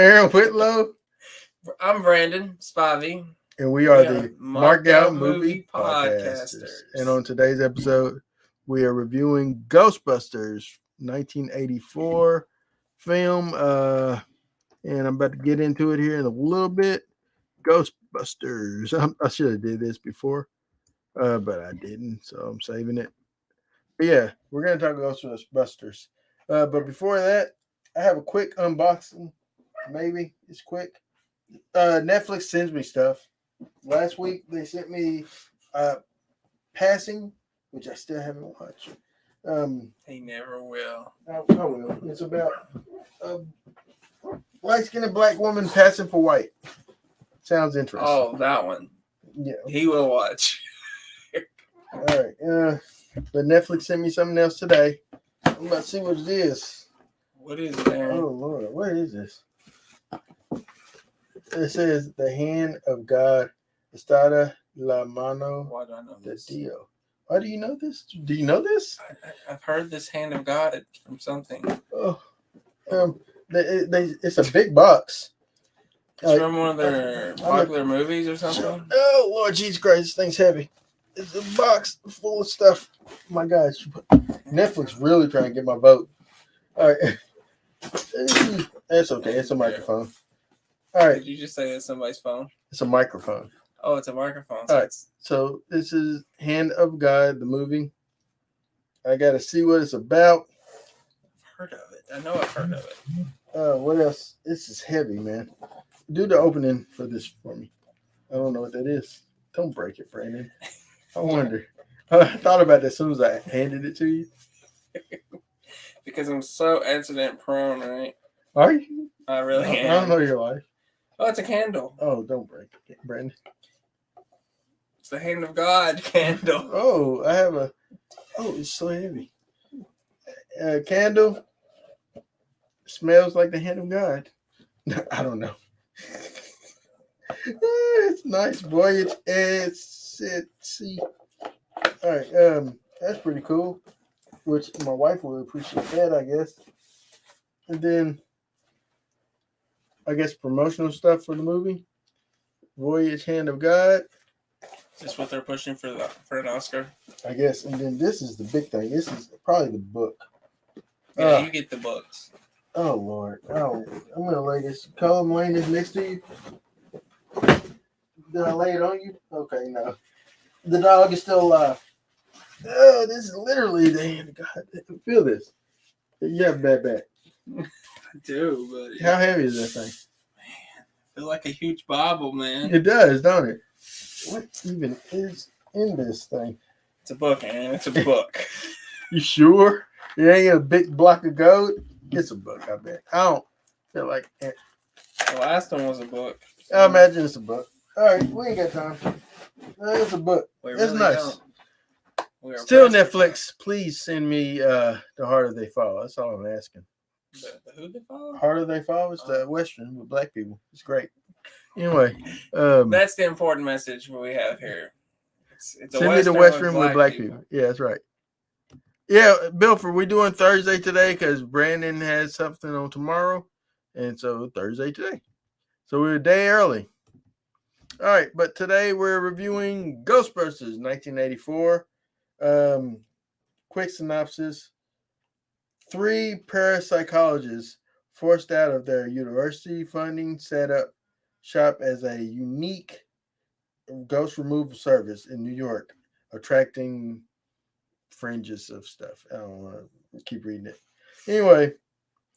Aaron Whitlow. I'm Brandon Spivey. And we are the Markout Movie Podcasters. And on today's episode, we are reviewing Ghostbusters 1984 film. And I'm about to get into it here in a little bit. Ghostbusters. I should have did this before, but I didn't, so I'm saving it. But yeah, we're going to talk Ghostbusters. But before that, I have a quick unboxing. Maybe it's quick. Netflix sends me stuff. Last week they sent me Passing, which I still haven't watched. He never will. I will. It's about a light-skinned black woman passing for white. Sounds interesting. Oh, that one. Yeah. He will watch. All right. But Netflix sent me something else today. I'm about to see what it is. What is it, Aaron? Oh, Lord. What is this? It says the hand of God, Estada la mano Why do I know de this? Dios. Why do you know this? Do you know this? I've heard this hand of God from something. Oh, it's a big box. It's from one of their popular movies or something. Oh, Lord Jesus Christ, this thing's heavy. It's a box full of stuff. My gosh, Netflix really trying to get my vote. All right, that's okay. It's a microphone. All right. Did you just say it's somebody's phone? It's a microphone. Oh, it's a microphone. All right. So this is Hand of God, the movie. I got to see what it's about. I've heard of it. I know I've heard of it. What else? This is heavy, man. Do the opening for this for me. I don't know what that is. Don't break it, Brandon. I wonder. I thought about that as soon as I handed it to you. Because I'm so accident prone, right? Are you? I really am. I don't know your life. Oh, it's a candle. Oh, don't break it, Brandon. It's the hand of God candle. Oh, I have a... Oh, it's so heavy. Candle. Smells like the hand of God. I don't know. It's nice, boy. It's see. All right. That's pretty cool. Which my wife will appreciate that, I guess. And then, I guess promotional stuff for the movie. Voyage, Hand of God. Is this what they're pushing for an Oscar? I guess. And then this is the big thing. This is probably the book. Yeah, you get the books. Oh, Lord. Oh, I'm going to lay this. I'm laying this next to you. Did I lay it on you? Okay, no. The dog is still alive. Oh, this is literally the hand of God. Feel this. You have a bad back. I do, but... How heavy is that thing? Man, I feel like a huge Bible, man. It does, don't it? What even is in this thing? It's a book, man. It's a book. You sure? It ain't a big block of gold? It's a book, I bet. I don't feel like it. The last one was a book. So. I imagine it's a book. All right, we ain't got time. It's a book. It's really nice. Still, Netflix, please send me The Harder They Fall. That's all I'm asking. The Who They Fall? Harder They Fall is the Western with black people. It's great. Anyway. That's the important message we have here. It's send me the Western with black people. Yeah, that's right. Yeah, Bilford, we're doing Thursday today because Brandon has something on tomorrow. And so Thursday today. So we're a day early. All right, but today we're reviewing Ghostbusters 1984. Quick synopsis. 3 parapsychologists forced out of their university funding set up shop as a unique ghost removal service in New York, attracting fringes of stuff. I don't want to keep reading it. Anyway,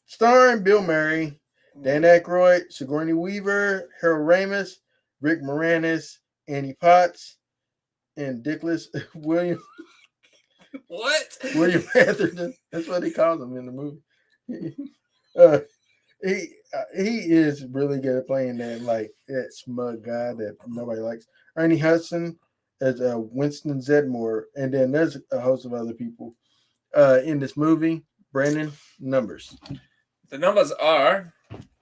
starring Bill Murray, Dan Aykroyd, Sigourney Weaver, Harold Ramis, Rick Moranis, Annie Potts, and Dickless William. What? William Atherton. That's what he calls him in the movie. He is really good at playing that smug guy that nobody likes. Ernie Hudson as Winston Zedmore, and then there's a host of other people in this movie. Brandon, numbers. The numbers are: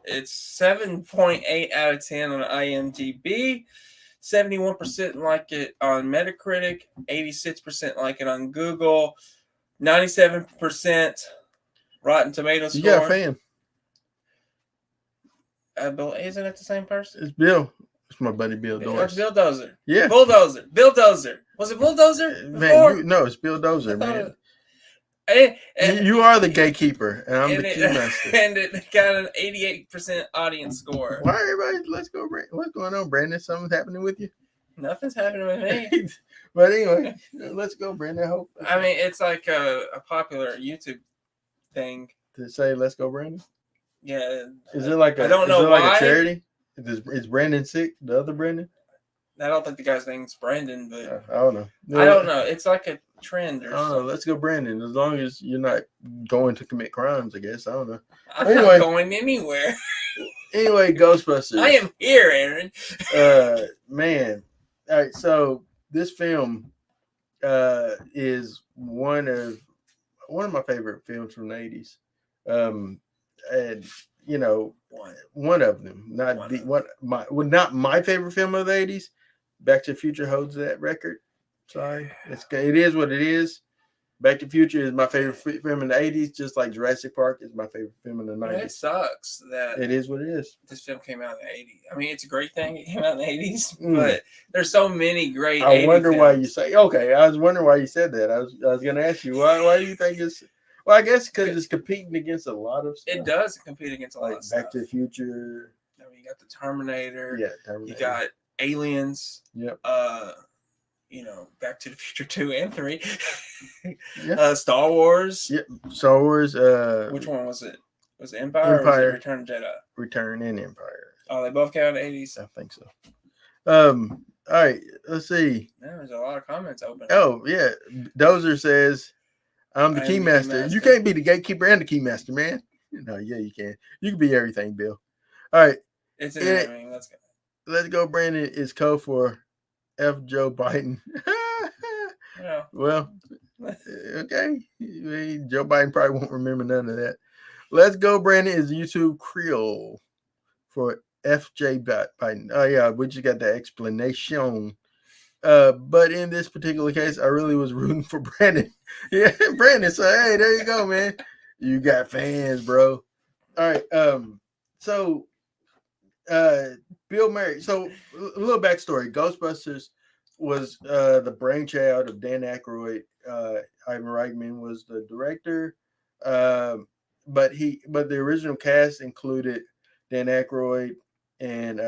it's 7.8 out of 10 on IMDb, 71% like it on Metacritic, 86% like it on Google, 97% Rotten Tomatoes score. You got a fan. Bill, isn't it the same person? It's Bill. It's my buddy Bill Or Doris. it's Bill Dozer. Yeah. Bulldozer. Bill Dozer. Was it Bulldozer before? Man, no, it's Bill Dozer, man. You are the gatekeeper, and I'm the keymaster. And it got an 88% audience score. Why everybody? Let's go, Brandon. What's going on, Brandon? Something's happening with you? Nothing's happening with me. But anyway, let's go, Brandon. I mean, it's like a popular YouTube thing to say "Let's go, Brandon." Yeah. Is it like I don't know why. Like a charity? Is Brandon sick? The other Brandon? I don't think the guy's name's Brandon, but I don't know. I don't know. It's like a trend or something. Let's go, Brandon. As long as you're not going to commit crimes, I guess. I don't know. I'm not going anywhere. Anyway, Ghostbusters. I am here, Aaron. Man. All right, so this film is one of my favorite films from the 80s. And you know, one of them, not my favorite film of the 80s. Back to the Future holds that record. Sorry, it is what it is. Back to the Future is my favorite film in the 80s, just like Jurassic Park is my favorite film in the 90s. It sucks that it is what it is. This film came out in the 80s. I mean, it's a great thing it came out in the 80s, but there's so many great. I wonder why you say. Okay, I was wondering why you said that. I was going to ask you why do you think it's. Well, I guess because it's competing against a lot of stuff. It does compete against a lot of stuff. Back to the Future. I mean, you got the Terminator. Yeah, Terminator. You got Aliens. Yep. You know, Back to the Future 2 and 3. Yeah. Star Wars. Yep. Star Wars. Which one was it? Was it Empire? Or was it Return of Jedi? Return and Empire. Oh, they both came out in the 80s? I think so. All right. Let's see. Man, there's a lot of comments open. Oh, yeah. Dozer says, I'm the keymaster. You can't be the gatekeeper and the keymaster, man. No, yeah, you can. You can be everything, Bill. All right. It's in everything. Let's go. Let's go, Brandon. Is code for F. Joe Biden. Yeah. Well, okay. Joe Biden probably won't remember none of that. Let's go, Brandon. Is YouTube Creole for FJ Biden. Oh, yeah. We just got the explanation. But in this particular case, I really was rooting for Brandon. Yeah, Brandon. So, hey, there you go, man. You got fans, bro. All right. So, Bill Murray. So, a little backstory. Ghostbusters was the brainchild of Dan Aykroyd. Ivan Reitman was the director. But the original cast included Dan Aykroyd and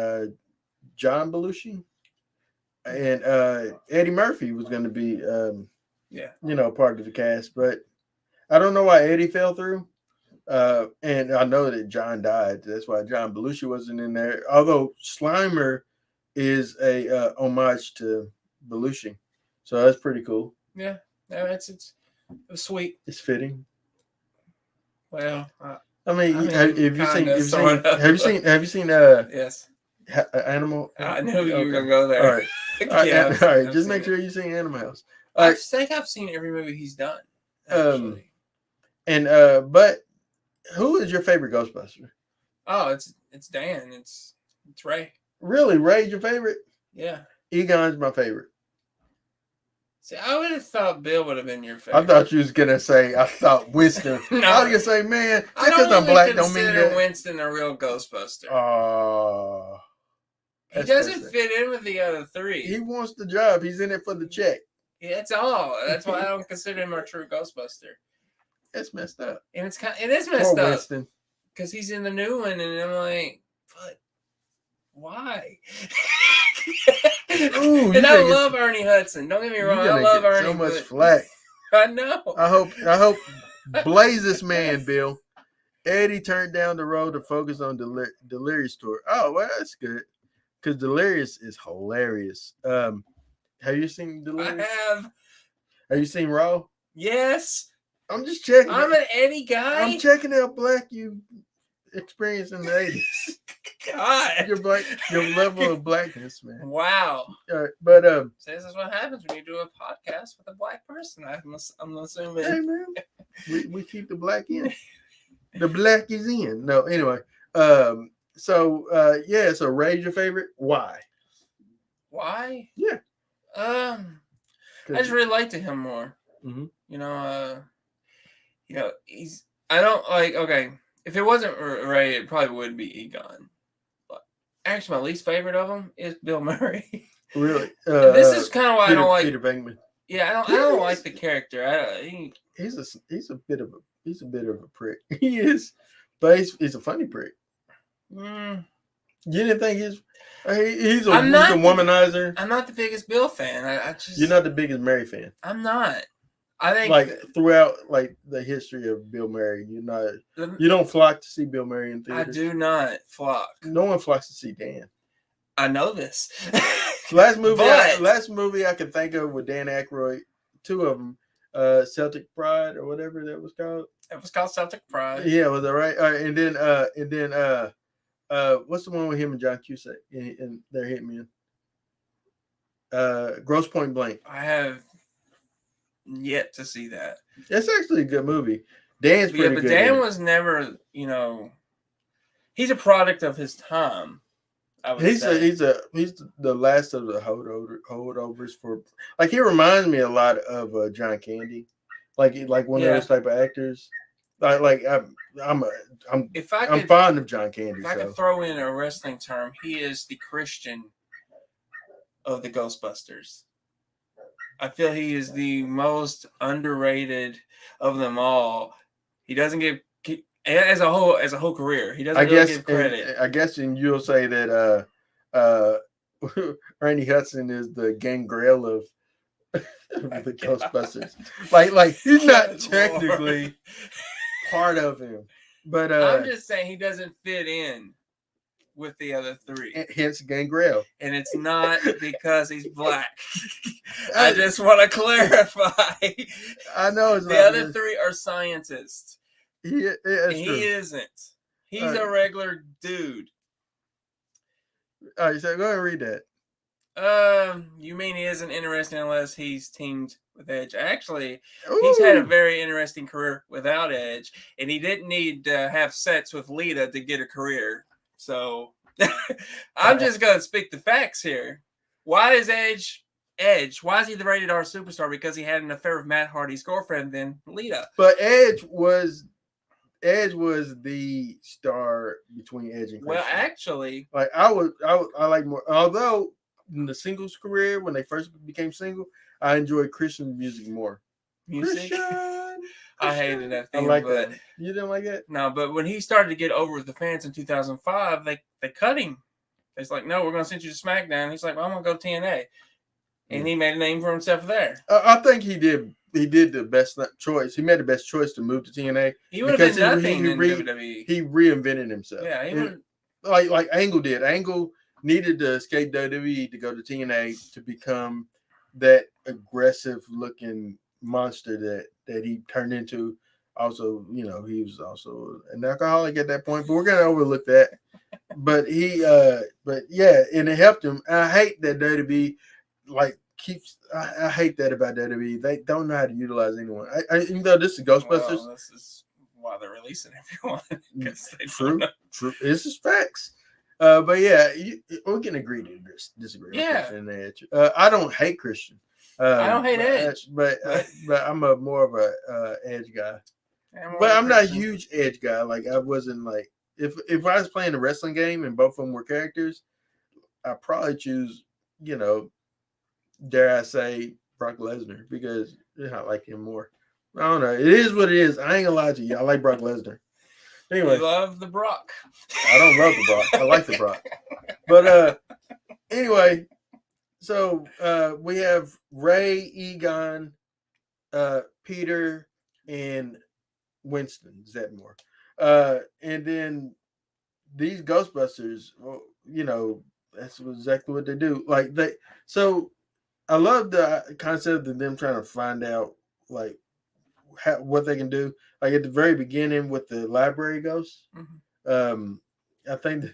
John Belushi. And Eddie Murphy was going to be, part of the cast. But I don't know why Eddie fell through. And I know that John died. That's why John Belushi wasn't in there. Although Slimer is a homage to Belushi, so that's pretty cool. Yeah, it's sweet. It's fitting. Well, have you seen yes, Animal? I knew you were gonna go there. All right, all right. Just make sure you've seen Animal House. I think I've seen every movie he's done. Actually. But who is your favorite Ghostbuster? Oh, it's Dan. It's Ray. Really, Ray's your favorite? Yeah. Egon's my favorite. See, I would have thought Bill would have been your favorite. I thought you was gonna say I thought Winston. No. I was gonna say, man, just because I'm black don't mean that. Winston a real Ghostbuster. He doesn't fit in with the other three. He wants the job. He's in it for the check. Yeah, that's all. That's why I don't consider him a true Ghostbuster. That's messed up. And it is messed Poor up. Winston. Because he's in the new one, and I'm like, but why? Ooh, and I love Ernie Hudson. Don't get me wrong. I love Ernie. So much flack. I know. I hope blaze this man, Bill. Eddie turned down the road to focus on Delirious Tour. Oh, well, that's good. Because Delirious is hilarious. Have you seen Delirious? I have. Have you seen Raw? Yes. I'm just checking. I'm an Eddie guy. I'm checking how black you experienced in the 80s. God. Your level of blackness, man. Wow. But so this is what happens when you do a podcast with a black person. I'm assuming. Hey man, we keep the black in. The black is in. No, anyway. So Ray's your favorite. Why? Why? Yeah. I just relate to him more. Mm-hmm. He's. I don't like. Okay, if it wasn't Ray, it probably would be Egon. Actually, my least favorite of them is Bill Murray. Really? This is kind of why I don't like Peter Venkman. Yeah, I don't like the character. He's a bit of a prick. He is, but he's a funny prick. You didn't think he's a womanizer? I'm not the biggest Bill fan. You're not the biggest Murray fan. I'm not. I think like throughout like the history of Bill Murray, you don't flock to see Bill Murray in theaters. I do not flock. No one flocks to see Dan. I know this. last movie I can think of with Dan Aykroyd, two of them, Celtic Pride or whatever that was called. It was called Celtic Pride. Yeah, was that right? And then what's the one with him and John Cusack and their hitmen? Grosse Point Blank. I have yet to see that. It's actually a good movie. Dan's pretty good. But Dan was never, he's a product of his time. He's the last of the holdovers for, like, he reminds me a lot of John Candy, like one of those type of actors. I'm fond of John Candy. If I could throw in a wrestling term, he is the Christian of the Ghostbusters. I feel he is the most underrated of them all. He doesn't get as a whole career. He doesn't give credit. I guess, and you'll say that Randy Hudson is the Gangrel of the Ghostbusters. Like he's not technically part of him, but I'm just saying he doesn't fit in with the other three. Hence Gangrel. And it's not because he's black. I just want to clarify. I know the other three are scientists. He isn't. He's a regular dude. All right, so go ahead and read that. You mean he isn't interesting unless he's teamed with Edge? Actually, he's had a very interesting career without Edge, and he didn't need to have sex with Lita to get a career. So I'm just going to speak the facts here. Why is Edge? Why is he the rated R superstar? Because he had an affair with Matt Hardy's girlfriend, then Lita. But Edge was the star between Edge and Christian. Well, actually, like I like more. Although in the singles career, when they first became single, I enjoyed Christian's music more. Christian. I hated that thing. I like that. You didn't like it? No, but when he started to get over with the fans in 2005, they cut him. It's like, no, we're going to send you to SmackDown. He's like, well, I'm going to go to TNA. And he made a name for himself there. I think he did the best choice. He made the best choice to move to TNA. He would have been nothing in WWE. He reinvented himself. Yeah, he would. Like Angle did. Angle needed to escape WWE to go to TNA to become that aggressive-looking monster that he turned into. Also, he was also an alcoholic at that point, but we're gonna overlook that. But and it helped him. I hate that WWE I hate that about WWE. They don't know how to utilize anyone. Even though this is Ghostbusters, this is why they're releasing everyone. True. This is facts. But yeah, we can agree to disagree. Yeah. I don't hate Christian. I don't hate Edge, but I'm more of a Edge guy. But I'm not a huge Edge guy. Like I wasn't like if I was playing a wrestling game and both of them were characters, I'd probably choose dare I say Brock Lesnar because I like him more. I don't know. It is what it is. I ain't gonna lie to you. I like Brock Lesnar. Anyway, you love the Brock. I don't love the Brock. I like the Brock. But anyway, so we have Ray, Egon, Peter, and Winston Zedmore. And then these Ghostbusters, that's exactly what they do. So I love the concept of them trying to find out what they can do. Like at the very beginning with the library ghosts. Mm-hmm. I think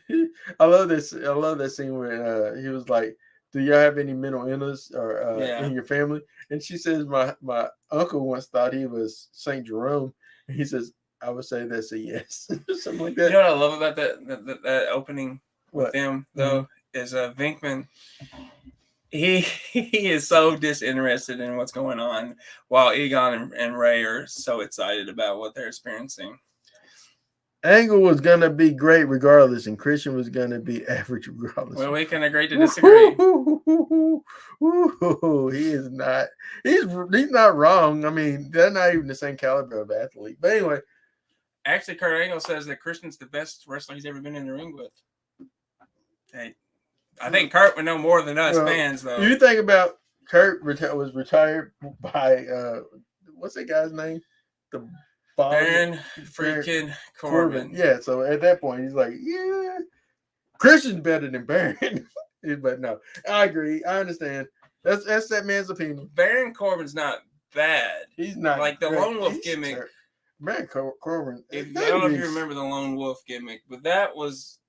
I love this. I love that scene where he was like, "Do y'all have any mental illness or in your family?" And she says, "My uncle once thought he was Saint Jerome." And he says, "I would say that's a yes." Something like that. You know what I love about that opening with them though is Venkman. He is so disinterested in what's going on, while Egon and Ray are so excited about what they're experiencing. Angle was gonna be great regardless, and Christian was gonna be average regardless. Well, we can agree to disagree. He is not. He's not wrong. I mean, they're not even the same caliber of athlete. But anyway, actually, Kurt Angle says that Christian's the best wrestler he's ever been in the ring with. Hey, I think Kurt would know more than us fans, though. You think about Kurt was retired by what's that guy's name? The Baron freaking Corbin. Yeah, so at that point he's like, yeah, Christian's better than Baron. But no, I agree. I understand. That's that man's opinion. Baron Corbin's not bad. He's not like the Lone Wolf gimmick. Baron Corbin. I don't know if you remember the Lone Wolf gimmick, but that was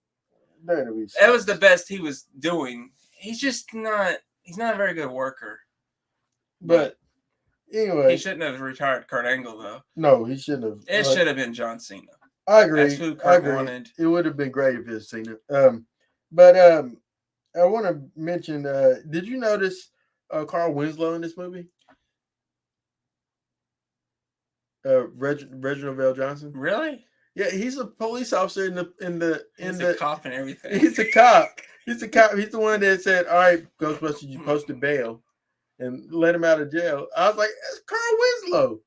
that was the best he was doing. He's just not. He's not a very good worker. But anyway, he shouldn't have retired Kurt Angle though. No, he shouldn't have. It should have been John Cena. I agree. That's who Kurt wanted. It would have been great if it was Cena. But I want to mention. Did you notice Carl Winslow in this movie? Reginald Vale Johnson. Really? Yeah, he's a police officer He's a cop and everything. He's a cop. He's a cop. He's the one that said, "All right, Ghostbusters, you posted bail and let him out of jail." I was like, "That's Carl Winslow."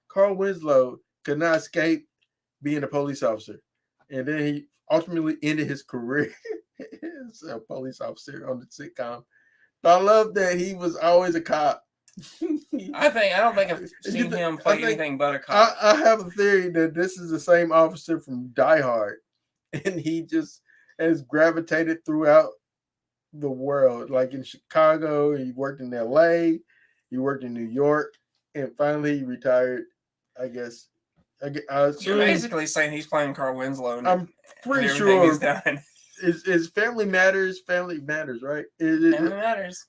Carl Winslow could not escape being a police officer, and then he ultimately ended his career as a police officer on the sitcom. But I love that he was always a cop. I don't think I've seen him play anything but a cop. I have a theory that this is the same officer from Die Hard, and he just has gravitated throughout the world. Like in Chicago, he worked in LA, he worked in New York, and finally he retired. I guess. You're basically saying he's playing Carl Winslow. I'm pretty sure he's done. Is Family Matters? Family Matters, right? Family Matters.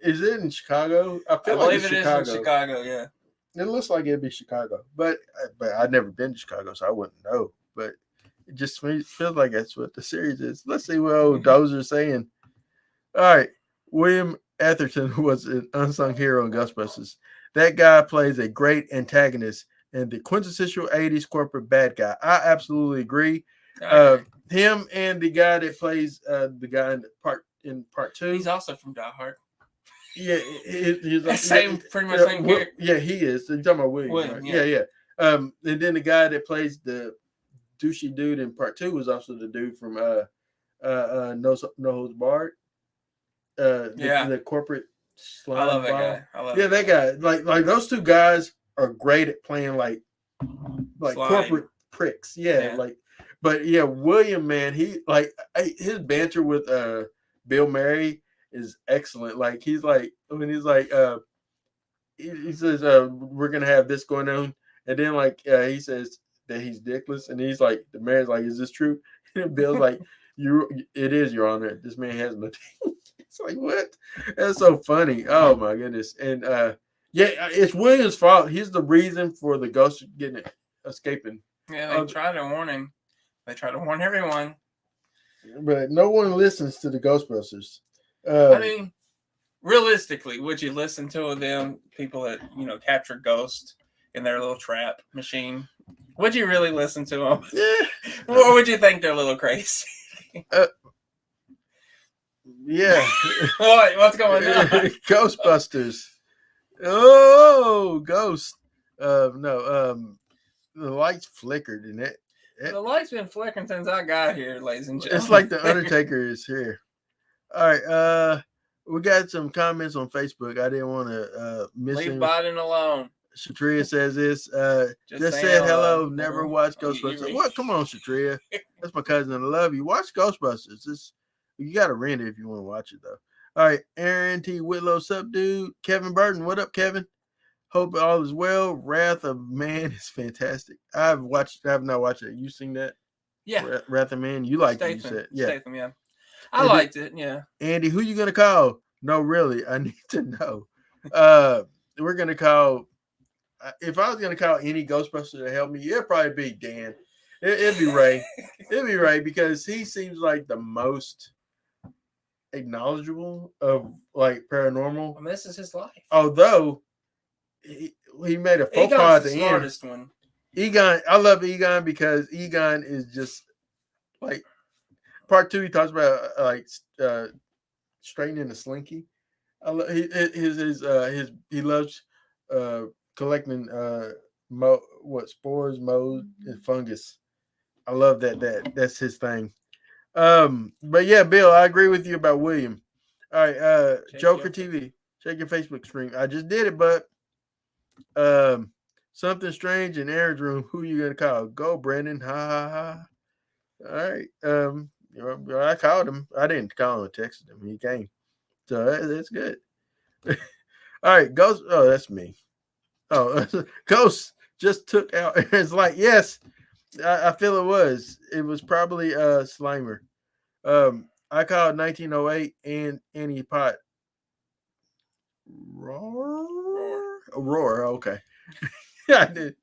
Is it in Chicago? I believe it is in Chicago. Yeah. It looks like it'd be Chicago, but I've never been to Chicago, so I wouldn't know. But it just feels like that's what the series is. Let's see what old Dozer's saying. All right, William Atherton was an unsung hero in Ghostbusters. That guy plays a great antagonist and the quintessential 80s corporate bad guy. I absolutely agree. Him and the guy that plays the guy in part 2. He's also from Die Hard. Yeah, he's like pretty much same character. Yeah, he is. You're talking about William, right? Yeah. And then the guy that plays the douchey dude in part 2 was also the dude from No Holds Barred. The corporate slime. I love that guy. That guy. Like those two guys are great at playing like corporate pricks. Yeah. But William, man, he his banter with Bill Murray is excellent. Like he says we're gonna have this going on, and then he says that he's dickless, and he's like, the mayor's like, is this true? And Bill's like, it is, Your Honor. This man has no teeth. It's like, what? That's so funny. Oh my goodness. And it's William's fault. He's the reason for the ghost escaping. Yeah, they try to warn him. They try to warn everyone. But no one listens to the Ghostbusters. I mean, realistically, would you listen to them, people that, capture ghosts in their little trap machine? Would you really listen to them? Yeah. Or would you think they're a little crazy? Yeah. What's going on? Ghostbusters. Oh, ghost. No. The lights flickered in it. The light's been flickering since I got here, ladies and gentlemen. It's like the Undertaker is here. All right. We got some comments on Facebook. I didn't want to miss Leave Biden alone. Shatria says this. Just said hello. Never watched Ghostbusters. What? Come on, Shatria. That's my cousin. I love you. Watch Ghostbusters. You got to rent it if you want to watch it, though. All right. Aaron T. Whitlow, sup, dude? Kevin Burton. What up, Kevin? Hope all is well. Wrath of Man is fantastic. I have not watched it. You seen that? Yeah. Wrath of Man. You liked it, you said. Yeah. Statham, yeah. I liked it, yeah. Andy, who you gonna call? No, really, I need to know. We're gonna call. If I was gonna call any Ghostbuster to help me, it'd probably be Dan. It'd be Ray. It'd be Ray because he seems like the most knowledgeable of paranormal. I mean, this is his life. Although he made a faux pas at the end. Smartest one. Egon, I love Egon because Egon is just like part 2. He talks about straightening the slinky. He loves collecting spores, mold, and fungus. I love that's his thing. But yeah, Bill, I agree with you about William. All right, Joker TV, check your Facebook stream. I just did it, but something strange in Aaron's room. Who you gonna call? Go, Brandon. Ha ha ha. All right. I called him. I didn't call him. I texted him. He came. So that's good. All right, Ghost. Oh, that's me. Oh, Ghost just took out. It's like, yes, I feel it was. It was probably Slimer. I called 1908 and Annie Pot. Roar. Okay. Yeah, I did.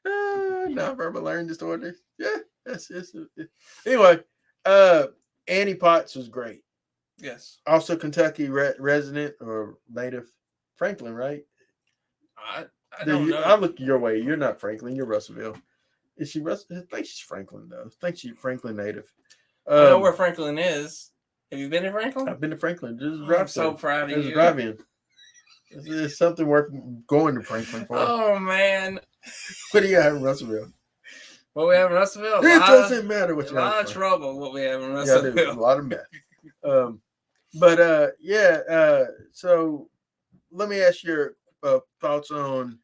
Nonverbal learning disorder. Yeah, that's it. Anyway, Annie Potts was great. Yes. Also, Kentucky resident or native, Franklin, right? I don't know. I look your way. You're not Franklin. You're Russellville. Is she Russell? I think she's Franklin though. I think she's Franklin native. I know where Franklin is. Have you been to Franklin? I've been to Franklin. I'm so proud of you. Drive-in. It's something worth going to Franklin for. Oh man. What do you have in Russellville? What we have in Russellville? It doesn't matter what you have. A lot of trouble. What we have in Russellville. Yeah, I do. A lot of meth. So let me ask your thoughts on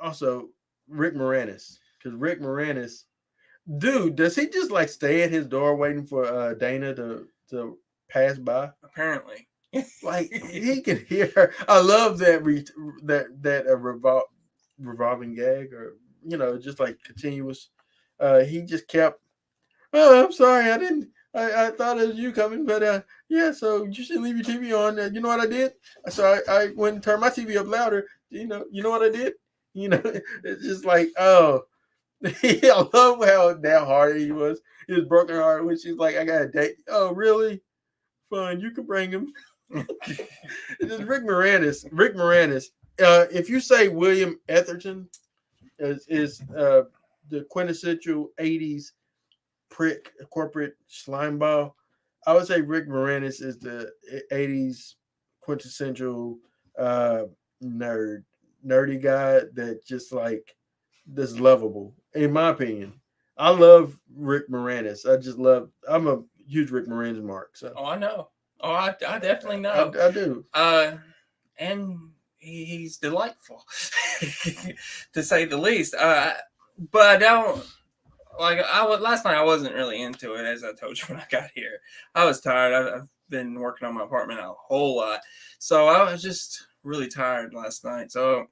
also Rick Moranis, because Rick Moranis, dude, does he just like stay at his door waiting for Dana to pass by? Apparently, like he can hear her. I love that revolving gag, or just like continuous. He just kept. Oh, I'm sorry, I didn't. I thought it was you coming, but yeah. So you should leave your TV on. You know what I did? So I went and turned my TV up louder. You know what I did? It's just like, oh, I love how downhearted he was. He was broken heart when she's like, I got a date. Oh, really? Fine, you can bring him. It's Rick Moranis. Rick Moranis. If you say William Atherton is the quintessential 80s prick corporate slime ball, I would say Rick Moranis is the 80s quintessential nerdy guy that just like this lovable, in my opinion. I love Rick Moranis. I'm a huge Rick Moranis mark. So I know. I definitely know. I do. And he's delightful to say the least. But I don't like. Last night I wasn't really into it, as I told you when I got here. I was tired. I've been working on my apartment a whole lot, so I was just really tired last night. So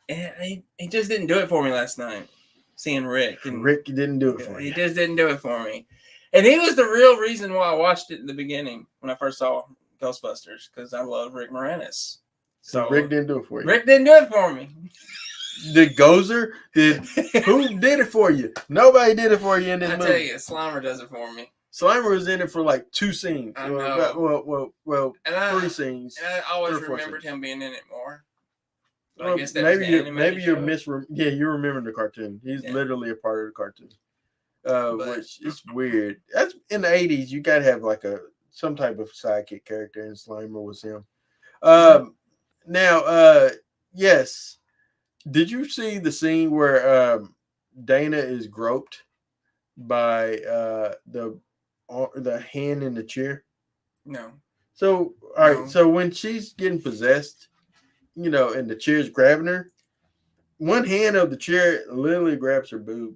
he just didn't do it for me last night. Seeing Rick, and Rick didn't do it for you. He just didn't do it for me, and he was the real reason why I watched it in the beginning when I first saw Ghostbusters, because I love Rick Moranis. So Rick didn't do it for you. Rick didn't do it for me. Did Gozer? Who did it for you? Nobody did it for you in this movie. I tell you, Slimer does it for me. Slimer was in it for like 2 scenes. I know. Well, 3 scenes. And I always remembered him being in it more. Well, I guess that maybe you remember the cartoon. He's literally a part of the cartoon. Which is weird. That's in the 80s. You gotta have like some type of sidekick character, and Slimer was him. Now, yes. Did you see the scene where Dana is groped by the hand in the chair? No. So all right. So when she's getting possessed, and the chair's grabbing her, one hand of the chair literally grabs her boob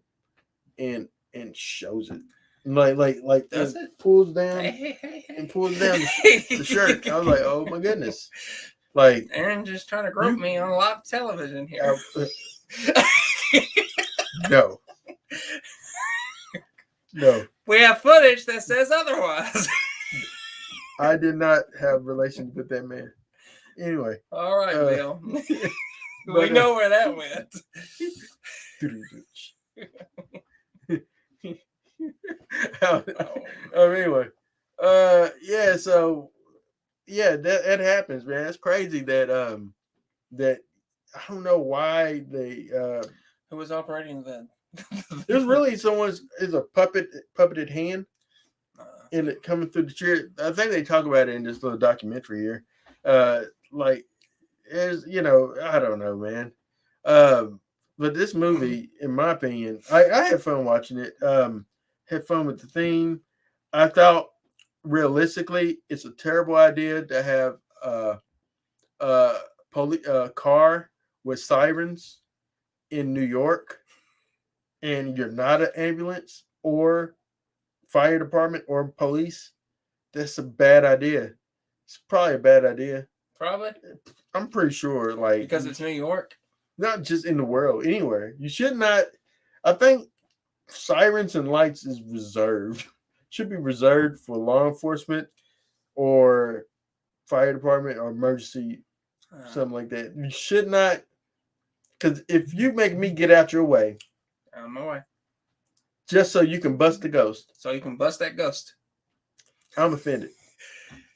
and shows it. Like does it? Pulls down and pulls down the shirt. I was like, oh my goodness. Like Aaron just trying to grope me on live television here. No. We have footage that says otherwise. I did not have relations with that man. Anyway. All right, Bill. We know where that went. Anyway. So that happens, man. It's crazy that I don't know why they. Who was operating the? There's really someone's is a puppeted hand, and it coming through the chair. I think they talk about it in this little documentary here. Like, is I don't know, man. But this movie, in my opinion, I had fun watching it. Had fun with the theme. I thought realistically, it's a terrible idea to have a car with sirens in New York, and you're not an ambulance or fire department or police. That's a bad idea. It's probably a bad idea. Probably. I'm pretty sure, like, because it's New York. Not just in the world, anywhere. You should not. I think sirens and lights is reserved. Should be reserved for law enforcement or fire department or emergency, something like that. You should not, because if you make me get out your way, out of my way, just so you can bust the ghost, so you can bust that ghost, I'm offended.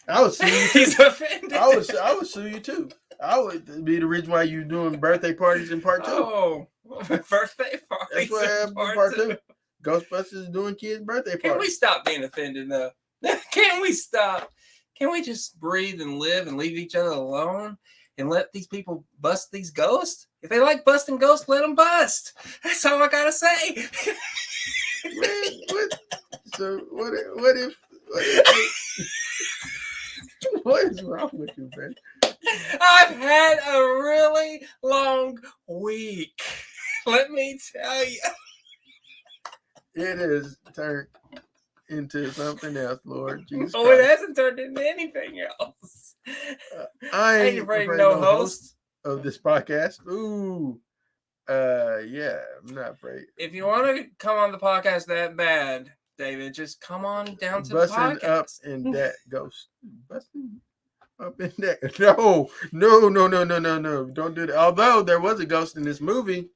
I would sue you. He's offended. I would sue you too. I would be the reason why you're doing birthday parties in part 2. Oh, birthday parties. That's what happened in part 2. Ghostbusters is doing kids' birthday parties. Can we stop being offended though? Can we stop? Can we just breathe and live and leave each other alone and let these people bust these ghosts? If they like busting ghosts, let them bust. That's all I gotta say. Man, what? So what if what is wrong with you, man? I've had a really long week. Let me tell you. It has turned into something else, Lord Jesus Oh, Christ. it hasn't turned into anything else. I ain't afraid no host of this podcast. Ooh. Yeah, I'm not afraid. If you want to come on the podcast that bad, David, just come on down to Busting the podcast. up in that ghost. Busting up in that. No. Don't do that. Although there was a ghost in this movie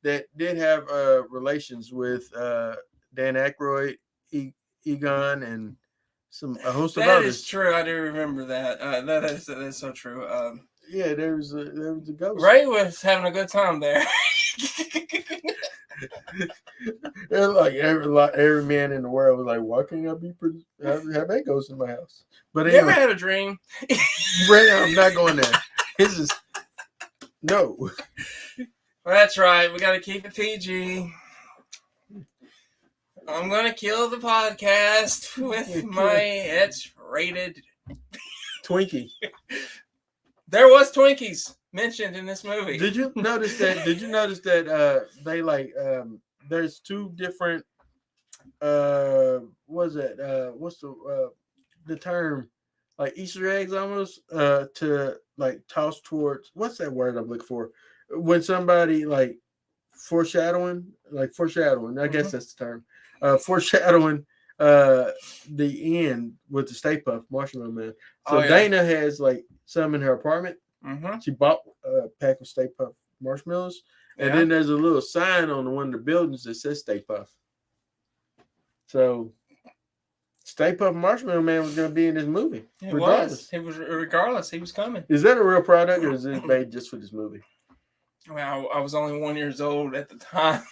that did have relations with Dan Aykroyd, Egon, and a host of others. That is true. I do remember that. That is so true. Yeah, there was a ghost. Ray was having a good time there. Like every man in the world was like, "Why can't I have that ghost in my house?" But anyway, you ever had a dream? Brandon, I'm not going there. This is no. Well, that's right. We got to keep it PG. I'm gonna kill the podcast with my X-rated Twinkie. There was Twinkies mentioned in this movie. Did you notice that? They like there's 2 different what's the term, like Easter eggs almost to like toss towards, what's that word I'm looking for, when somebody like foreshadowing I guess that's the term, foreshadowing the end with the Stay Puft Marshmallow Man. So Dana has like some in her apartment. Mm-hmm. She bought a pack of Stay Puft marshmallows, and then there's a little sign on one of the buildings that says Stay Puft. So Stay Puft Marshmallow Man was going to be in this movie. Regardless, he was coming. Is that a real product, or is it made just for this movie? Well, I was only 1 year old at the time,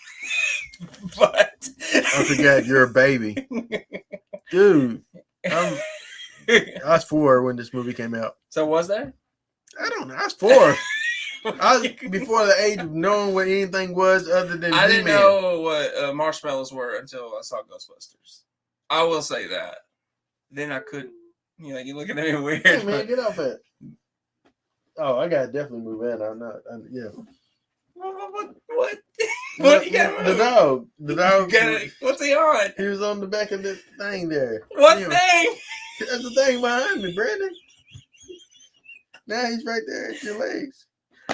but I forgot you're a baby, dude. I was 4 when this movie came out. So was there? I don't know. I was 4. I was before the age of knowing what anything was other than I didn't know what marshmallows were until I saw Ghostbusters. I will say that. Then I couldn't. You're looking at me weird. Hey, man, get off it. Oh, I gotta definitely move in. I'm not. Yeah. What? What you got? The dog. The dog. What's he on? He was on the back of the thing there. What thing? That's the thing behind me, Brandon. Now he's right there at your legs.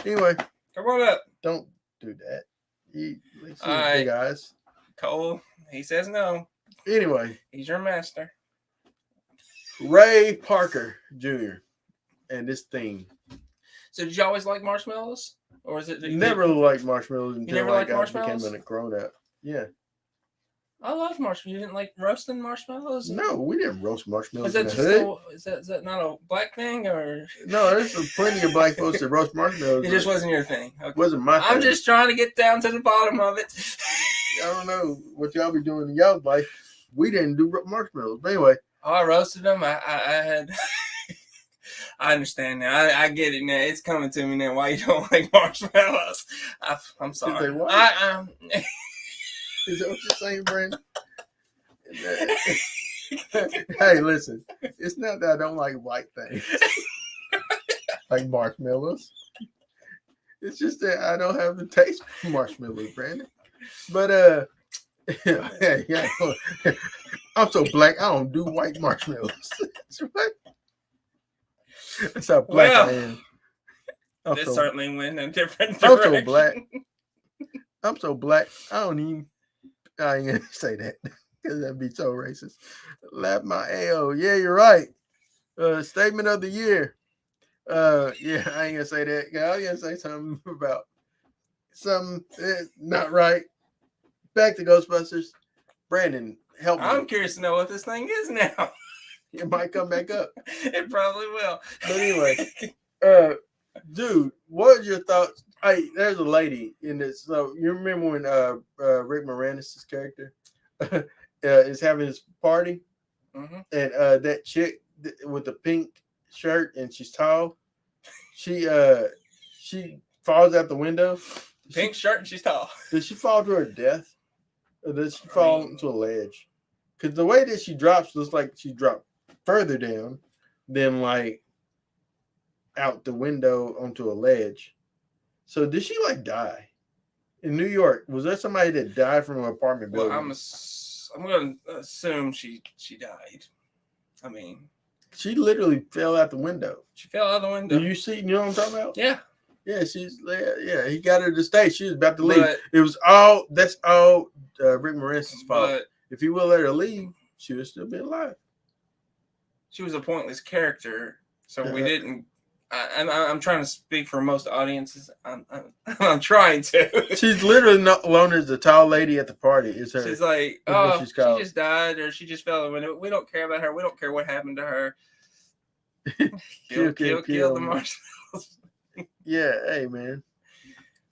Anyway, come on up. Don't do that. Let's see all right. big eyes. Cole, he says no. Anyway, he's your master. Ray Parker Jr. and this theme. So did you always like marshmallows? Or is it never liked marshmallows until I became a grown up? Yeah. I love marshmallows. You didn't like roasting marshmallows? No, we didn't roast marshmallows Is that in the just hood. is that not a black thing or? No, there's plenty of black folks that roast marshmallows. It just wasn't your thing. Okay. Wasn't my thing. I'm just trying to get down to the bottom of it. I don't know what y'all be doing in y'all's life. We didn't do marshmallows. But anyway. Oh, I roasted them. I had. I understand now. I get it now. It's coming to me now. Why you don't like marshmallows? I'm sorry. Is that what you're saying, Brandon? Hey, listen. It's not that I don't like white things, like marshmallows. It's just that I don't have the taste for marshmallows, Brandon. But yeah, I'm so black. I don't do white marshmallows. That's right. That's how black I am. This certainly went in a different direction. I'm so black. I'm so black. I ain't gonna say that because that'd be so racist. Laugh my AO. Yeah, you're right. Statement of the year. Yeah, I ain't gonna say that. I was gonna say something about something not right. Back to Ghostbusters. Brandon, help me. I'm curious to know what this thing is now. It might come back up. It probably will. But anyway, dude, what are your thoughts? Hey, there's a lady in this. So you remember when Rick Moranis' character is having his party, and that chick with the pink shirt and she's tall, she falls out the window. Pink shirt and she's tall. Did she fall to her death, or did she fall into a ledge? Because the way that she drops looks like she dropped further down than like out the window onto a ledge. So did she like die in New York? Was there somebody that died from an apartment building? Well, I'm going to assume she died. I mean, she literally fell out the window. She fell out the window. Do you see? You know what I'm talking about? Yeah. Yeah, he got her to stay. She was about to leave. It was all Rick Moranis' fault. But if he would let her leave, she would still be alive. She was a pointless character, so we didn't. I'm trying to speak for most audiences. I'm trying to. She's literally not known as the tall lady at the party. Is her? She's like, oh, she just died, or she just fell in the window. We don't care about her. We don't care what happened to her. Kill the marshmallows. Yeah, hey man.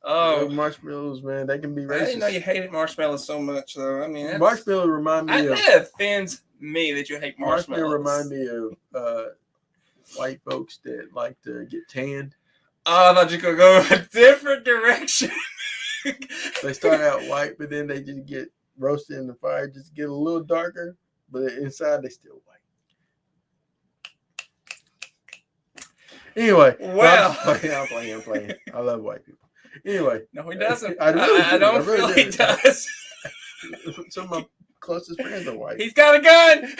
Oh, marshmallows, man, they can be racist. I didn't know you hated marshmallows so much, though. I mean, marshmallows remind me of. That offends me that you hate marshmallows. Remind me of white folks that like to get tanned. Oh, I thought you could go a different direction. They start out white, but then they just get roasted in the fire, just get a little darker, but inside they still white. Anyway, well, I'm playing. I love white people. Anyway, no, he doesn't. I don't feel he does. Some of my closest friends are white. He's got a gun.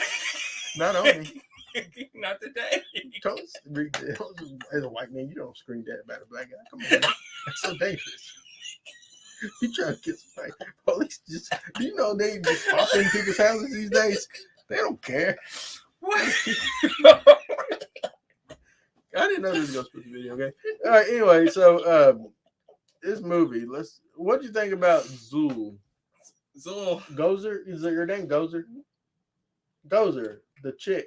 Not on me. Not today. As a white man, you don't scream that about a black guy. Come on, man. That's so dangerous. You trying to get somebody? Police just, they just pop in people's houses these days. They don't care. What? I didn't know this was Ghostbusters video. Okay. All right. Anyway, so this movie. What do you think about Zool? Gozer? Is it your name? Gozer, the chick.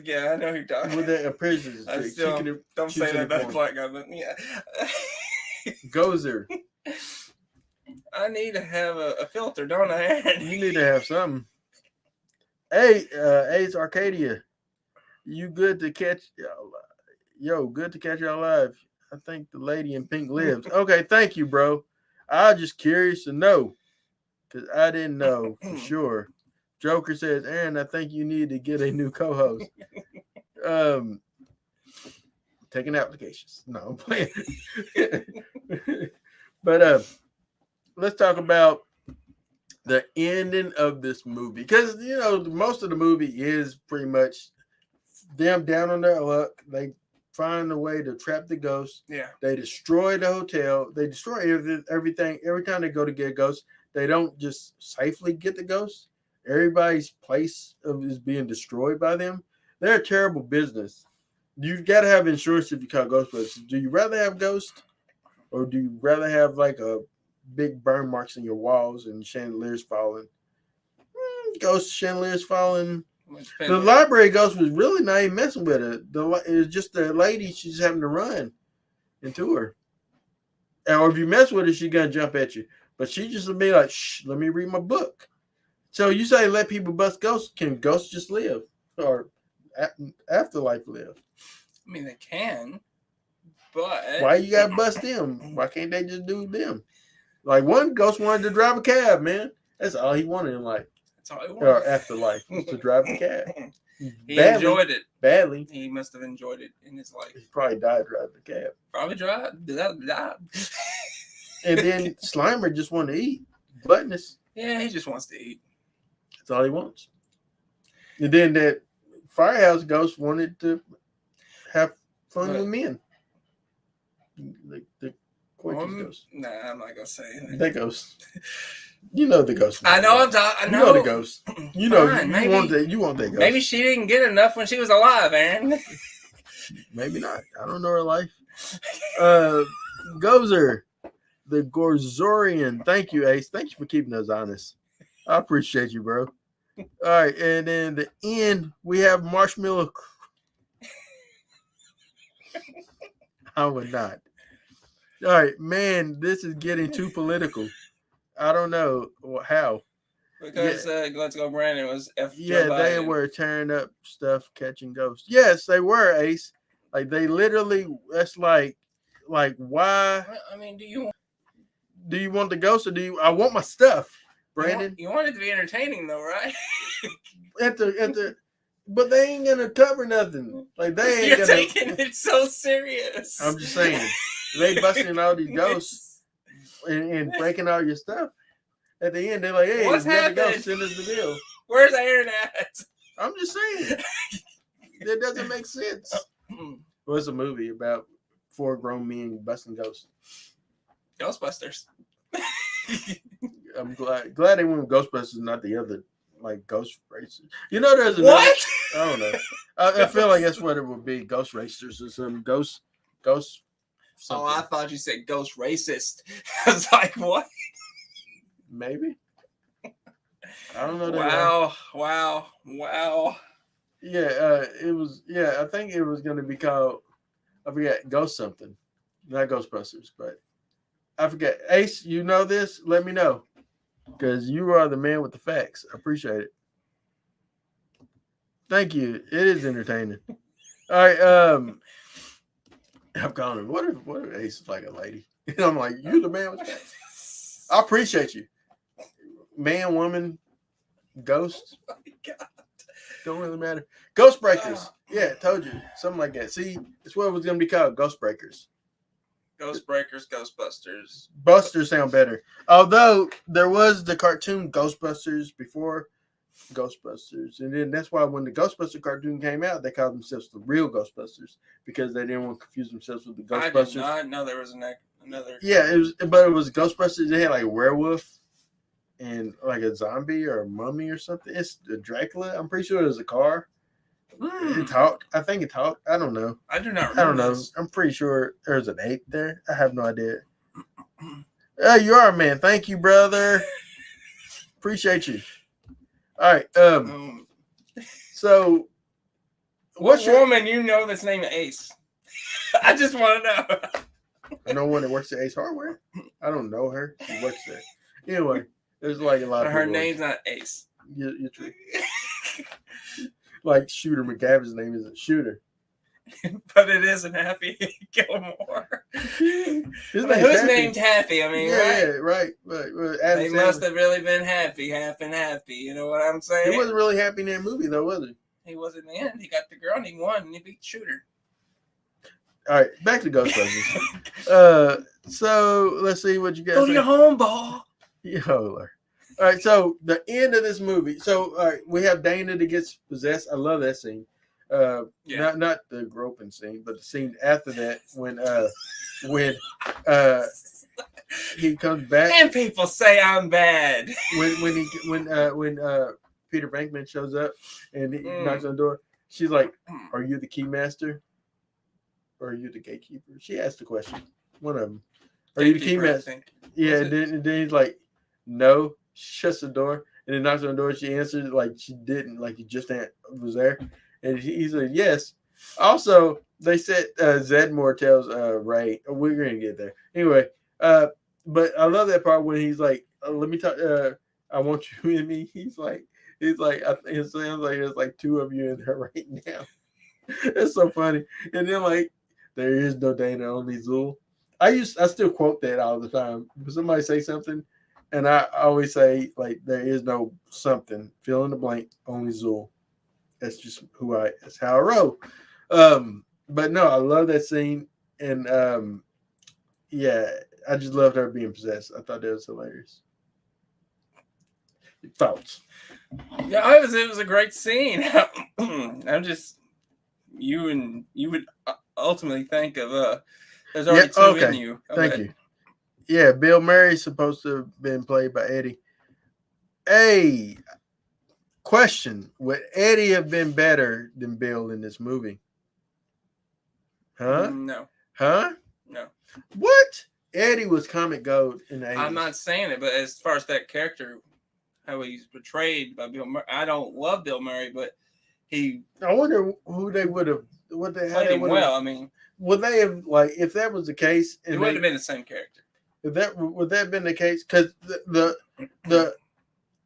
Yeah, I know who you're talking. With the apprentice. I still don't say that about black guy, but yeah. Gozer. I need to have a filter, don't I? You need to have something. Hey, Ace Arcadia, you good to catch? Good to catch y'all live. I think the lady in pink lives. Okay, thank you, bro. I was just curious to know because I didn't know for sure. Joker says, Aaron, I think you need to get a new co-host. Taking applications. No, I'm playing. But let's talk about the ending of this movie. Because, most of the movie is pretty much them down on their luck. They find a way to trap the ghost. Yeah. They destroy the hotel. They destroy everything. Every time they go to get a ghost, they don't just safely get the ghost. Everybody's place is being destroyed by them. They're a terrible business. You've got to have insurance if you call Ghostbusters. Do you rather have ghosts, or do you rather have like a big burn marks in your walls and chandeliers falling? Ghost Chandler's following. The Depends library ghost was really not even messing with her. It was just the lady she's having to run into her. Or if you mess with her, she's gonna jump at you. But she just would be like, "Shh, let me read my book." So you say let people bust ghosts? Can ghosts just live or afterlife live? I mean, they can, but Why you gotta bust them? Why can't they just do them? Like one ghost wanted to drive a cab, man. That's all he wanted in life. That's all I want. Or afterlife was to drive a cab. He enjoyed it. Badly. He must have enjoyed it in his life. He probably died driving the cab. Probably died. And then Slimer just wanted to eat. Gluttonous. Yeah, he just wants to eat. That's all he wants. And then that firehouse ghost wanted to have fun with men. The ghost. Nah, I'm not gonna say anything. That ghost. You know the ghost. I know. I know. You know the ghost. You know. Fine, You want that ghost. Maybe she didn't get enough when she was alive, Aaron. Maybe not. I don't know her life. Gozer, the Gorzorian. Thank you, Ace. Thank you for keeping us honest. I appreciate you, bro. All right, and then the end we have Marshmallow. I would not. All right, man. This is getting too political. I don't know how. Because Let's Go Brandon was F. They were tearing up stuff, catching ghosts. Yes, they were, Ace. Like they literally. That's like why? I mean, do you want the ghost or do you? I want my stuff, Brandon. You want it to be entertaining, though, right? But they ain't gonna cover nothing. Like they ain't. You're taking it so serious. I'm just saying, they busting all these ghosts. And breaking all your stuff. At the end, they're like, "Hey, what's happening? Send us the bill." Where's Aaron at? I'm just saying. That doesn't make sense. Well, it's a movie about 4 grown men busting ghosts. Ghostbusters. I'm glad they went with Ghostbusters, not the other like Ghost Racers. You know, there's another, what? I don't know. I feel like that's what it would be. Ghost Racers or some ghost. Something. Oh, I thought you said ghost racist. I was like, what? Maybe. I don't know. Wow. Yeah, it was. Yeah, I think it was going to be called. I forget. Ghost something, not Ghostbusters, but I forget. Ace, you know this? Let me know, because you are the man with the facts. I appreciate it. Thank you. It is entertaining. All right. I'm calling him. What if Ace is like a lady? And I'm like, you the man with the facts. I appreciate you. Man, woman, ghost. Oh my God. Don't really matter. Ghost Breakers. Yeah, told you. Something like that. See, it's what it was going to be called. Ghost Breakers. Ghost Breakers, Ghostbusters. Busters sound better. Although there was the cartoon Ghostbusters before Ghostbusters. And then that's why when the Ghostbuster cartoon came out, they called themselves the real Ghostbusters because they didn't want to confuse themselves with the Ghostbusters. I did not know there was another. Yeah, it was Ghostbusters. They had like a werewolf and like a zombie or a mummy or something. It's a Dracula. I'm pretty sure it was a car. It talked. I think it talked. I don't know. I do not remember. I don't know. This. I'm pretty sure there's an 8 there. I have no idea. You are, man. Thank you, brother. Appreciate you. All right. So, what woman you know that's named Ace? I just want to know. I know one that works at Ace Hardware. I don't know her. She works there. Anyway, there's like a lot of her name's not Ace. You're true. Like Shooter McGavin's name isn't Shooter. But it isn't Happy Gilmore. Who's named Happy? I mean, right. They must have really been happy. You know what I'm saying? He wasn't really happy in that movie, though, was he? He was in the end. He got the girl and he won and he beat Shooter. All right, back to Ghostbusters. So let's see what you guys Go to your home, ball. All right, so the end of this movie. So all right, we have Dana that gets possessed. I love that scene. Not the groping scene, but the scene after that when he comes back. And people say I'm bad. When Peter Venkman shows up and he knocks on the door, she's like, "Are you the key master? Or are you the gatekeeper?" She asked the question. One of them. Are you the key master? Yeah, and then he's like, "No." Shuts the door. and then knocks on the door. She answered like she didn't, like he just was there, and he said yes. Also, they said Zedmore tells Ray, we're gonna get there anyway. But I love that part when he's like, "Let me talk. I want you in me." He's like, it sounds like there's like two of you in there right now. It's so funny. And then like, there is no Dana, only Zool. I still quote that all the time. When somebody say something, and I always say like, there is no something. Fill in the blank, only Zool. That's just that's how I roll. But no, I love that scene, and yeah, I just loved her being possessed. I thought that was hilarious. Thoughts? Yeah, it was a great scene. I'm just you would ultimately think of there's already two in you. Thank you. Yeah, Bill Murray's supposed to have been played by Eddie. Hey, question: would Eddie have been better than Bill in this movie? Huh? No. Huh? No. What? Eddie was comic gold in the 80s. I'm not saying it, but as far as that character, how he's portrayed by Bill Murray, I don't love Bill Murray, but I wonder who they would have. What they played him well. I mean, would they have, like, if that was the case? It would have been the same character. If that would that have been the case? Because the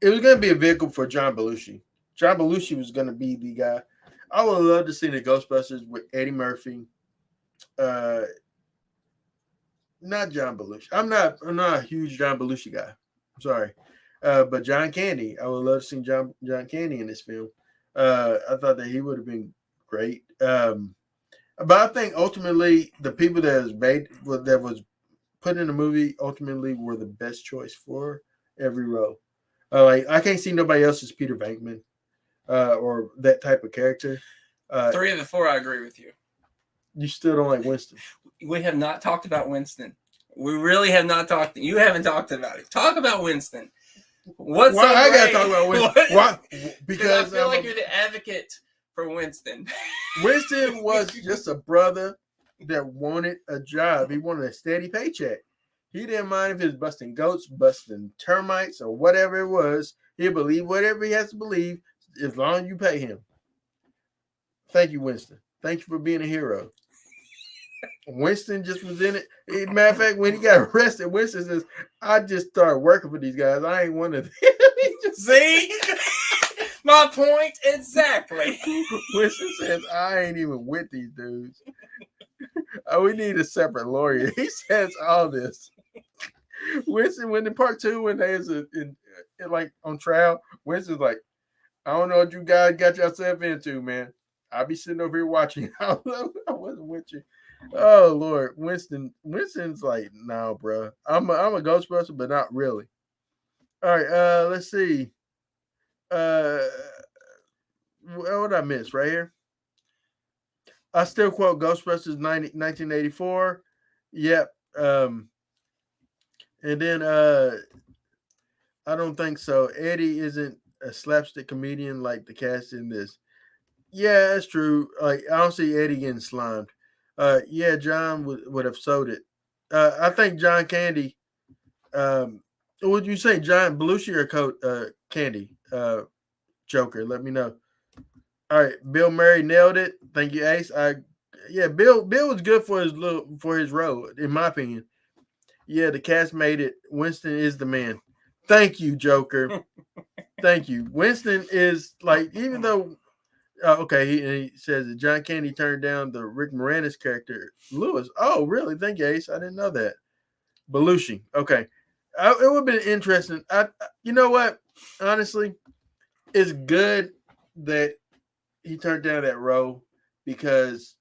it was going to be a vehicle for John Belushi. John Belushi was going to be the guy. I would love to see the Ghostbusters with Eddie Murphy. Not John Belushi. I'm not a huge John Belushi guy. I'm sorry. But John Candy. I would love to see John Candy in this film. I thought that he would have been great. But I think ultimately the people that was put in the movie ultimately were the best choice for every role. Like, I can't see nobody else as Peter Venkman or that type of character. 3 of the 4, I agree with you. You still don't like Winston? We have not talked about Winston. We really have not talked. You haven't talked about it. Talk about Winston. Why I gotta talk about Winston? Why? Because I feel like you're the advocate for Winston. Winston was just a brother that wanted a job. He wanted a steady paycheck. He didn't mind if he was busting goats, busting termites, or whatever it was. He'll believe whatever he has to believe as long as you pay him. Thank you, Winston. Thank you for being a hero. Winston just was in it. Matter of fact, when he got arrested, Winston says, "I just started working for these guys. I ain't one of them." See? My point exactly. Winston says, "I ain't even with these dudes. We need a separate lawyer." He says all this. Winston, when in part 2, when they was like on trial, Winston's like, "I don't know what you guys got yourself into, man. I'll be sitting over here watching. I wasn't with you." Oh Lord, Winston's like, "No, bro. I'm a Ghostbuster, but not really." All right, let's see. What I miss right here? I still quote Ghostbusters 1984. Yep. And then I don't think so. Eddie isn't a slapstick comedian like the cast in this. Yeah, that's true. Like, I don't see Eddie getting slimed. Yeah, John would have sold it. I think John Candy. Would you say John Belushi or Candy? Joker. Let me know. All right, Bill Murray nailed it. Thank you, Ace. Bill was good for his role, in my opinion. Yeah, the cast made it. Winston is the man. Thank you, Joker. Thank you. Winston is like, even though. Okay, he says that John Candy turned down the Rick Moranis character, Lewis. Oh, really? Thank you, Ace. I didn't know that. Belushi. Okay. It would have been interesting. You know what? Honestly, it's good that he turned down that role because,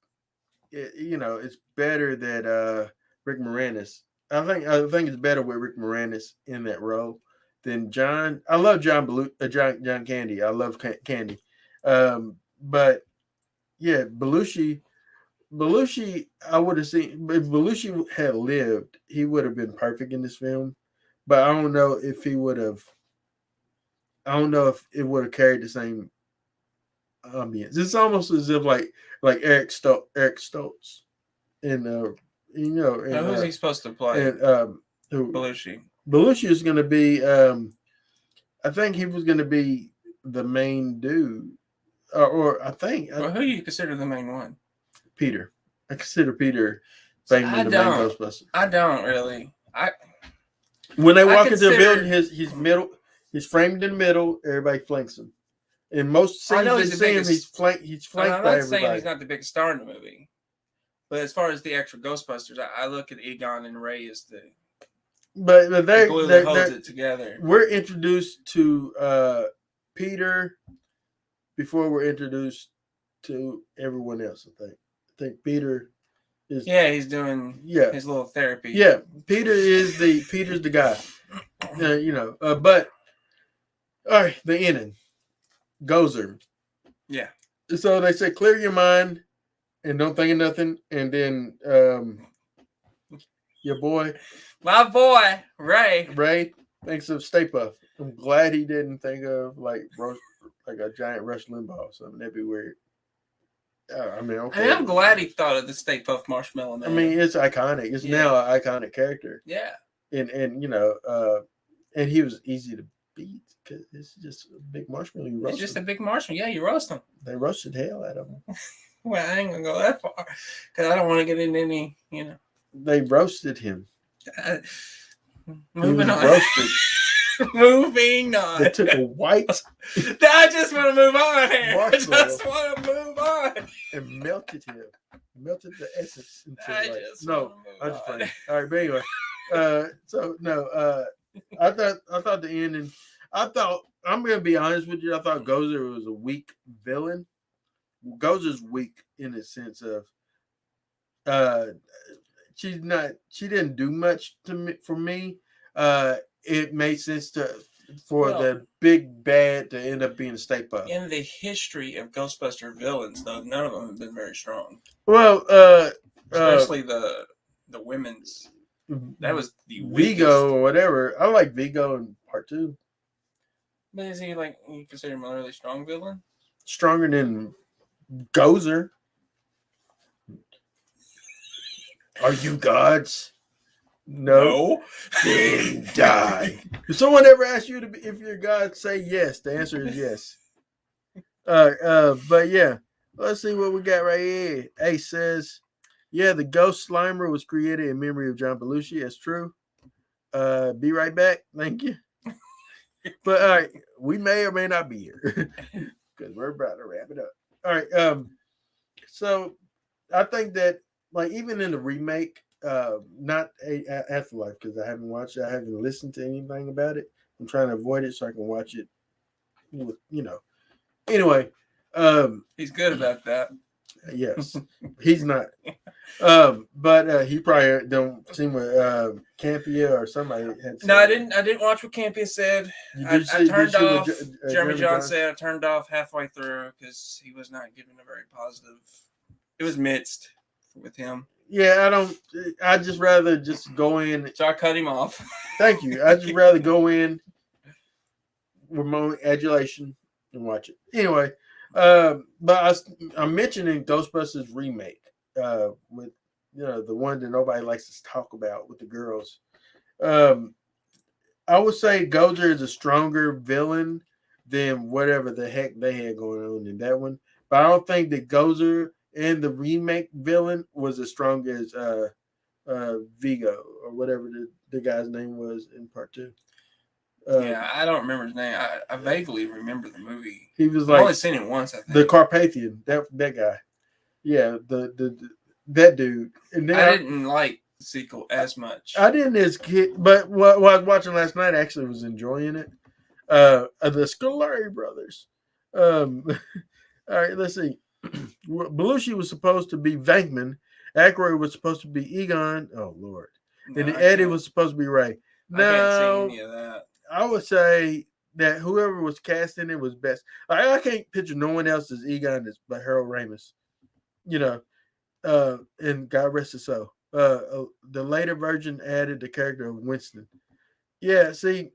it's better that Rick Moranis. I think it's better with Rick Moranis in that role than John. I love John Candy. I love Candy. But yeah, Belushi, I would have seen if Belushi had lived, he would have been perfect in this film. But I don't know if he would have. I don't know if it would have carried the same ambience. It's almost as if like Eric Stoltz, and who's he supposed to play? And Belushi. Belushi is going to be I think he was going to be the main dude, or I think Well, who do you consider the main one? Peter. I consider Peter See, Bateman the main Ghostbuster. I don't really. When they walk into a building, he's middle. He's framed in the middle. Everybody flanks him. In most scenes they see him, he's flanked I'm by not saying everybody. he's not the biggest star in the movie, but as far as the actual Ghostbusters, I look at Egon and Ray as the glue that holds it together. We're introduced to Peter before we're introduced to everyone else. I think Peter is. Yeah, he's doing his little therapy. Yeah, Peter's the guy. But all right, the ending. Gozer. Yeah. So they say clear your mind and don't think of nothing, and then your boy, my boy Ray thinks of Stay Puft. I'm glad he didn't think of like a giant Rush Limbaugh or something. That'd be weird. Okay. I'm glad he thought of the Stay Puft Marshmallow Man. I mean, it's iconic. It's now an iconic character. Yeah. And and he was easy to beat because it's just a big marshmallow. It's just a big marshmallow. Yeah, you roast them. They roasted hell out of him. Well, I ain't gonna go that far because I don't want to get into any. They roasted him. Moving on. Roasted. Moving on. They took a white. I just want to move on here. I just want to move on. And melted him. Melted the essence into I'm just playing. All right, but anyway. I thought the ending. I'm gonna be honest with you. I thought Gozer was a weak villain. Gozer's weak in the sense of she didn't do much for me. It made sense for the big bad to end up being a Stay Puft. In the history of Ghostbuster villains, though, none of them have been very strong. Well, especially the women's. That was the Vigo or whatever. I like Vigo in part 2. But is he you consider him a really strong villain? Stronger than Gozer. Are you gods? No. Then die. If someone ever asks you if you're God, say yes. The answer is yes. But yeah, let's see what we got right here. Ace says, yeah, the Ghost Slimer was created in memory of John Belushi. That's true. Be right back. Thank you. But all right, we may or may not be here because we're about to wrap it up. All right. So I think that even in the remake, not Afterlife, because I haven't watched it. I haven't listened to anything about it. I'm trying to avoid it so I can watch it. Anyway, he's good about that. Yes, he's not. But he probably don't seem with Campia or somebody had. No, I didn't watch what Campia said. I turned off. Jeremy John said I turned off halfway through because he was not giving a very positive. It was mixed with him. Yeah, I just rather just go in. So I cut him off. Thank you. I just rather go in with my adulation and watch it. Anyway, but I'm mentioning Ghostbusters Remake with the one that nobody likes to talk about with the girls. I would say Gozer is a stronger villain than whatever the heck they had going on in that one. But I don't think that Gozer and the remake villain was as strong as Vigo or whatever the guy's name was in part 2. Yeah, I don't remember his name. I vaguely remember the movie. He was I've only seen it once, I think. The Carpathian, that guy. Yeah, that dude. And then I didn't like the sequel as much. I didn't as kid, but what I was watching last night, I actually was enjoying it. The Scolari brothers. All right, let's see. Belushi was supposed to be Venkman. Aykroyd was supposed to be Egon. Oh Lord! No, and Eddie was supposed to be Ray. No, I can't see any of that. I would say that whoever was casting it was best. I can't picture no one else as Egon but Harold Ramis. And God rest his soul. The later version added the character of Winston. Yeah, see,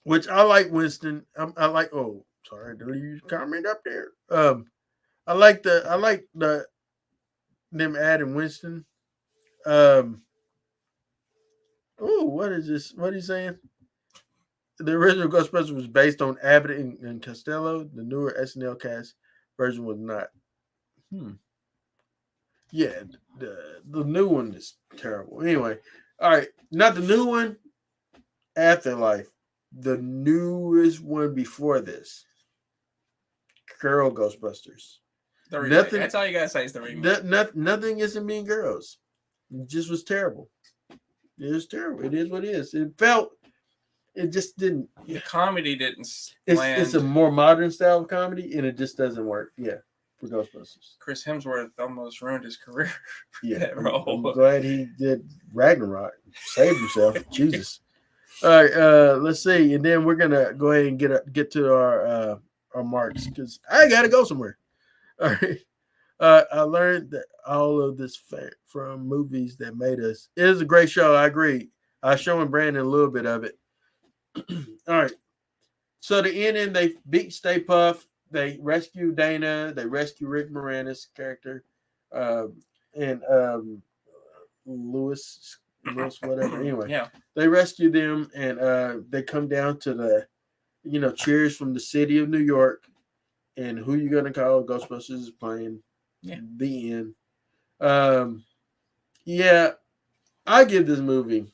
which I like Winston. I like. Oh, sorry to leave comment up there. I like the them adding Winston. Oh, what is this? What are you saying? The original Ghostbusters was based on Abbott and Costello. The newer SNL cast version was not. Yeah, the new one is terrible. Anyway, all right, not the new one. Afterlife, the newest one before this. Girl Ghostbusters. The remake. Nothing. That's all you gotta say is the remake. Nothing isn't Mean Girls. It just was terrible. It was terrible. It is what it is. It just didn't. The comedy didn't. It's a more modern style of comedy, and it just doesn't work. Yeah, for Ghostbusters. Chris Hemsworth almost ruined his career. Yeah, I'm glad he did Ragnarok. Saved himself. Jesus. All right, let's see, and then we're gonna go ahead and get to our marks because I gotta go somewhere. All right. I learned that all of this from movies that made us. It is a great show. I agree. I was showing Brandon a little bit of it. All right. So the ending, they beat Stay Puft. They rescue Dana. They rescue Rick Moranis' character, and Lewis, whatever. Anyway, yeah, they rescue them, and they come down to the, cheers from the city of New York, and who you gonna call? Ghostbusters is playing. Yeah. The end. Yeah, I give this movie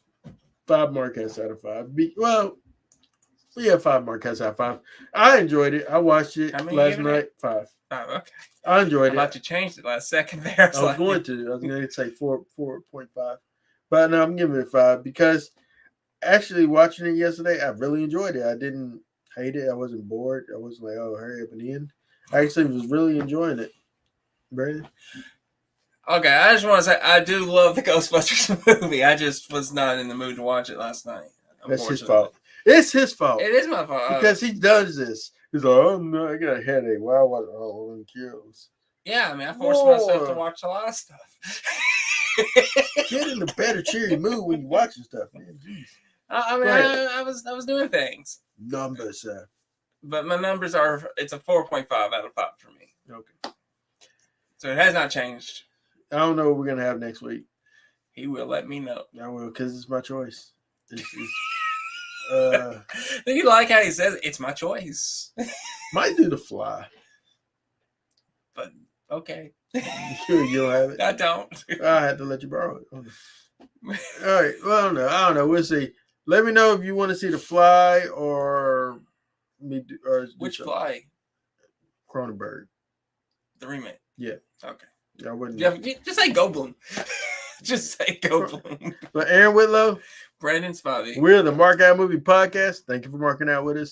5 Markouts out of 5. 5 Markouts out of 5. I enjoyed it. I watched it last night. 5. Oh, okay. I enjoyed it. I thought you changed it last second there. I was going to say 4.5. But no, I'm giving it 5 because actually watching it yesterday, I really enjoyed it. I didn't hate it. I wasn't bored. I wasn't like, oh, hurry up and end. I actually was really enjoying it. Brandon? Okay, I just want to say I do love the Ghostbusters movie. I just was not in the mood to watch it last night. That's his fault. It's his fault. It is my fault. Because he does this. He's like, oh no, I got a headache. Why I watch all of them kills? Yeah, I mean, I forced myself to watch a lot of stuff. Get in a better cheery mood when you watching stuff, man. Jeez. I was doing things. Numbers, but my numbers are. It's a 4.5 out of 5 for me. Okay. So it has not changed. I don't know what we're gonna have next week. He will let me know. I will, because it's my choice. Do you like how he says it's my choice? Might do The Fly. But okay. Sure you don't have it? I don't. I had to let you borrow it. All right. Well, I don't know. We'll see. Let me know if you want to see The Fly or me or which Fly? Cronenberg. The remake. Yeah. Okay. I wouldn't. Just say Goldblum. Just say Goldblum. But Aaron Whitlow, Brandon Spivey. We're the Markout Movie Podcast. Thank you for marking out with us.